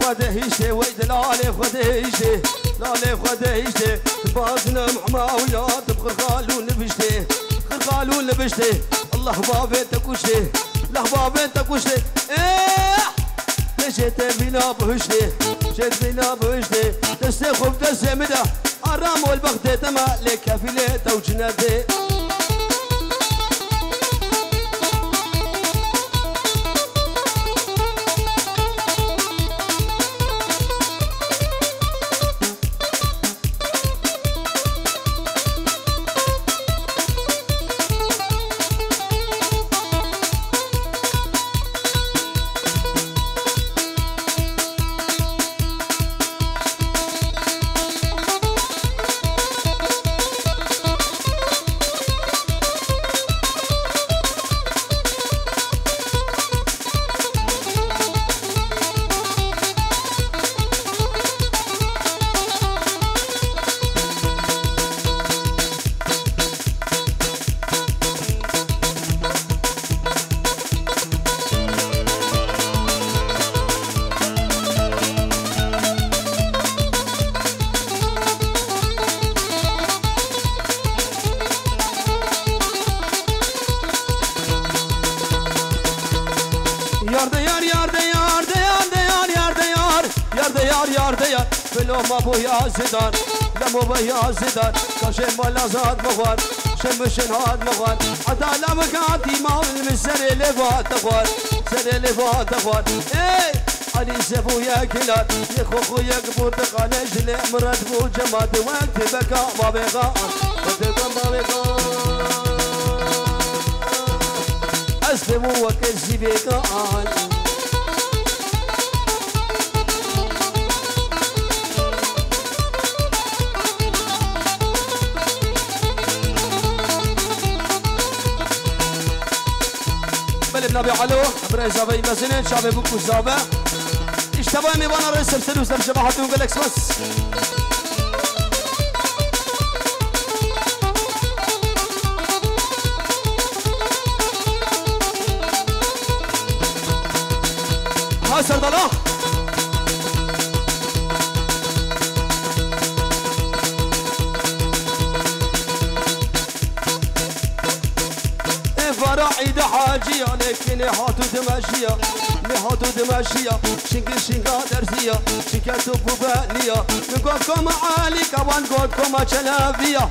خواده هیشته وید لاله خواده هیشته لاله خواده هیشته بازنم حماولات بخرخالون نبشته خرخالون نبشته الله بابي تكوشته الله بابي تكوشته جيت بينا بهشته جيت بينا بهشته دستي خوب دستي مدا الرام والبغد تما لك كافيله توجنادي ما بو يازدان لمو بيازدان كاشم ملازات مغوان شمشن هاد مغوان حتى لمكاتي ما من سر لفات تغوان سر لفات تغوان اي علي سبو يا كلار يخو يا برتقال جل مرد بو جماد وقت بكا ما بقى ما بقى اسلموا وكزي بقى نبي علو بريزا في مسنين شعبي بوكو زابا اشتبه ميوانا رئيس بسلو سر شباحتون قلقس بس هاي سردالله عيد حاجية لكن هاتو دمشية هاتو دمشية شنقا درسية شكاتو بوبانية نقولكم عالي كوان قولكم شلافية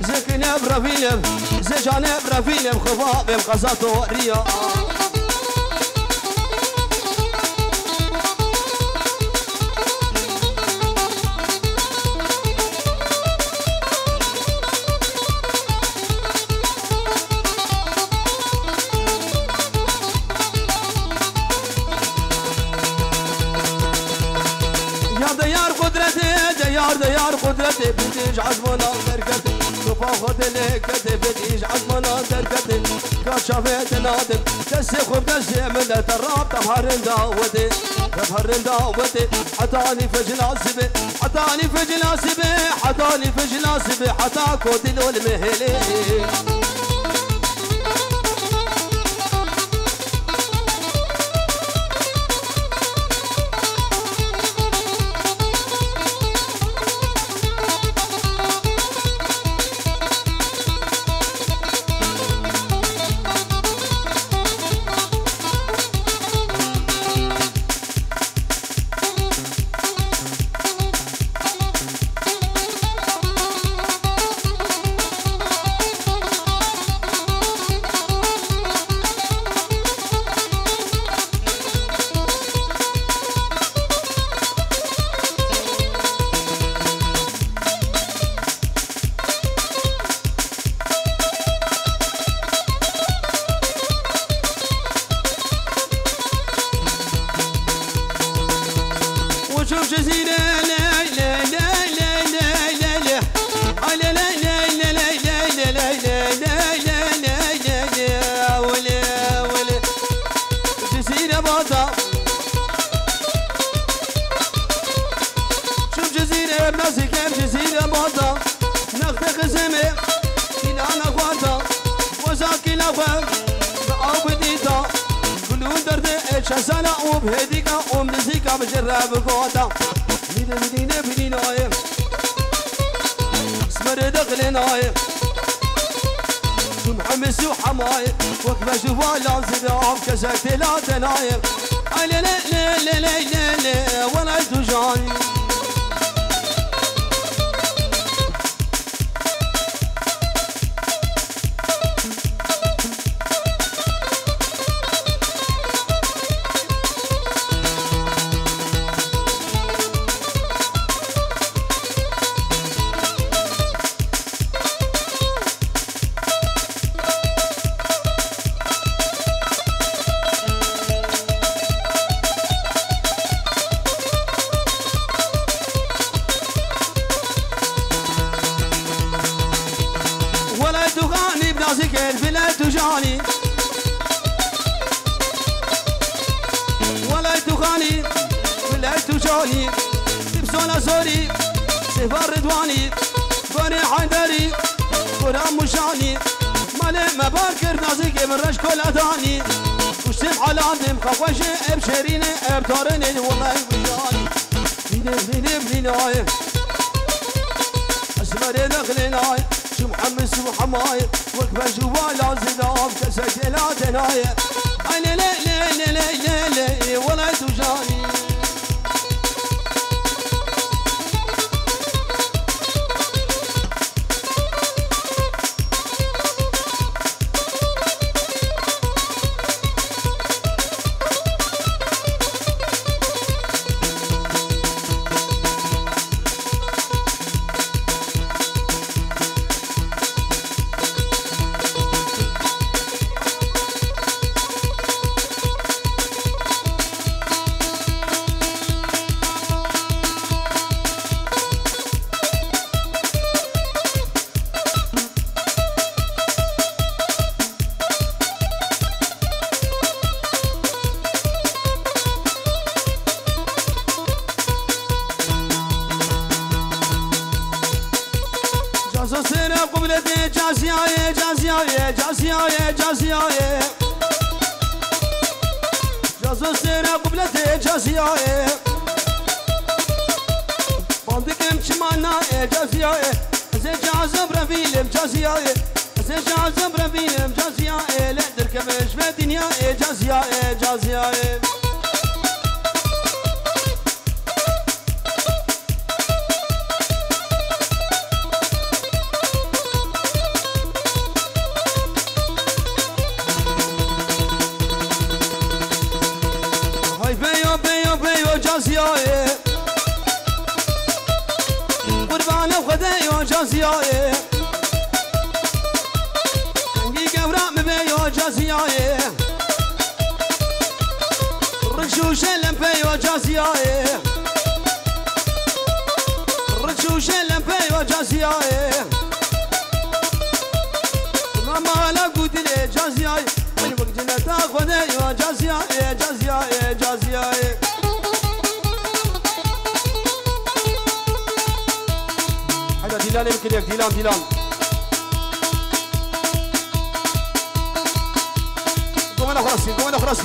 زكني برافيلم زجاني برافيلم خفافم قزاتو ريا ديار قدرتي بتيج عزمنا دركتي شوفا خد لكتي بتيج عزمنا دركتي كشافت نادم دسي خب دسي من التراب تبهرن داوتي تبهرن داوتي حتاني في جناسبي حتاني في جناسبي حتاني في جناسبي حتى كودين والمهلي شوف جزيرة لا لا لا لا لا لا لا لا لا لا لا لا لا لا لا لا ولا ولا جزيرة بطا شوف جزيرة بناسي كيف جزيرة بطا نخت خزمة كنا نخواتا وزاكي لفا بعو بديتا كلون درد شسنا وبهديك ومنزيك بجرب قوتا بني نايم اسمر دخل نايم محمس وحمايم وكما شوفوا لازم كسكت لا تنايم لا لا لا لا لا لا ولا تجاني البلاد تجاني ولا تخاني بلاد تجاني تبسونا سوري سفر رضواني بني حيدري قرام مشاني مالي مباركر نازك من رش كل أداني وشتم على عندهم خوشي ابشريني ابتارني والله بجاني بني نايم اسمر دخل نايم محمس وحماية وكبر جوا لازم كسك لا تناية أنا لا لا لا لا لا ولا تجاني قبلتي جاسياي جاسياي جاسياي جاسياي جاسو سيرة قبلتي جاسياي بندكم شمالنا جاسياي زي جازم رفيلم جاسياي زي جازم رفيلم جاسياي لا تركبش في الدنيا جاسياي جاسياي جازياي قربان خدايا جازياي كنجي قورا مبيا جازياي رشوش لمبيا جازياي رشوش لمبيا جازياي ما لا قلت لي جازياي من وقتنا تاخذ جازياي جازياي جازياي ديلان يمكن ياك ديلان قوم انا خلاص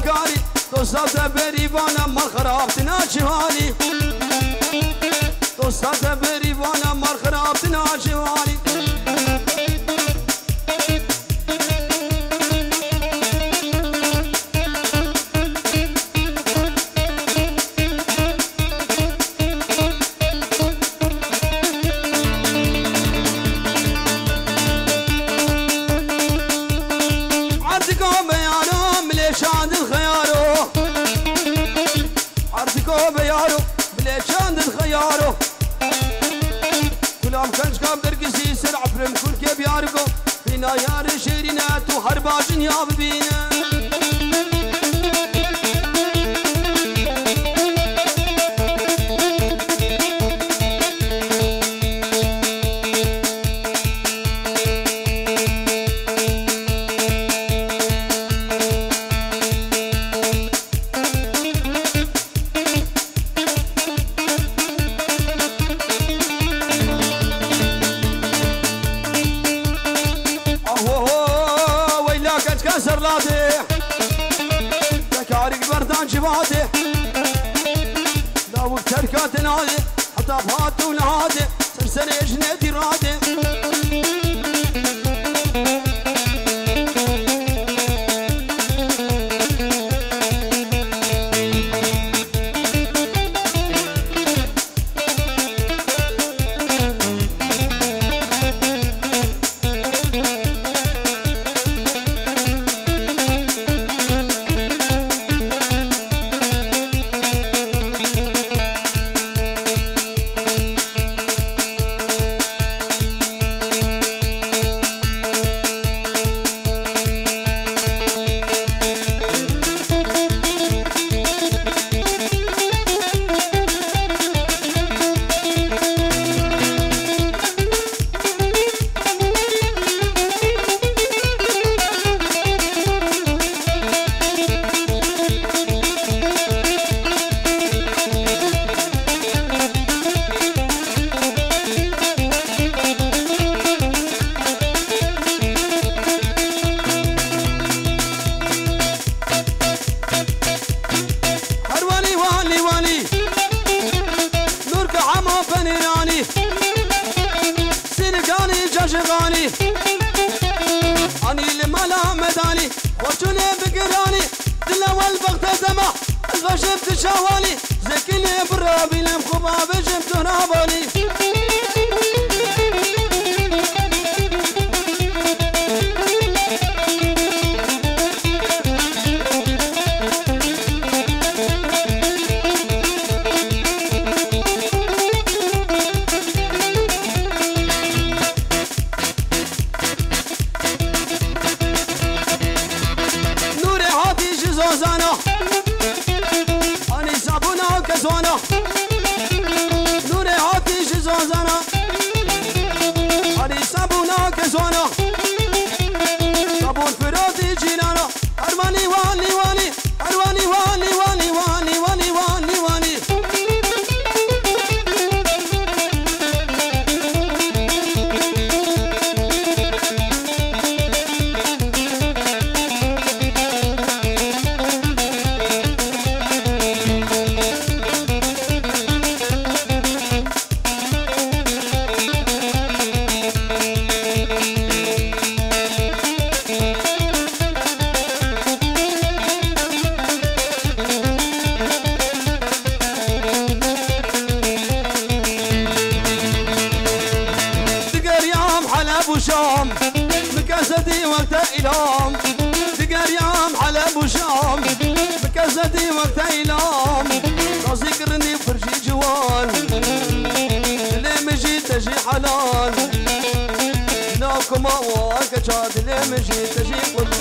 كاري توصلت بريفانا ما خربتنا شوالي توصلت بريفانا ما خربتنا شوالي بيارو بليشاند الخيارو كلام كنج كام درقسي سرع فرم كل كيب يارقو فينا يار شيرينات وحرباجن يا ببينا كسر لادي تكارك بردان شبادي لو تركات نادي حتى بهات ونهادي سرسري جنيدي رادي شغاني أني لملا مداني وجوني بقراني دلا والبغت زما الغشب تشاوالي زكيني برابي لمخبا بجبت نابالي أني صابونا وكسوانا نوري عاتي شزوزانا أني صابونا وكسوانا صابون فراتي جينانا أرواني واني واني أرواني واني واني واني واني واني واني وشام بكاسدي وقت إلام دقر يام حلب وشام بكاسدي وقت إلام راسيكرني فرشي جوان اللي مجي تجي حلال ناكما واكا جاد اللي مجي تجي قلب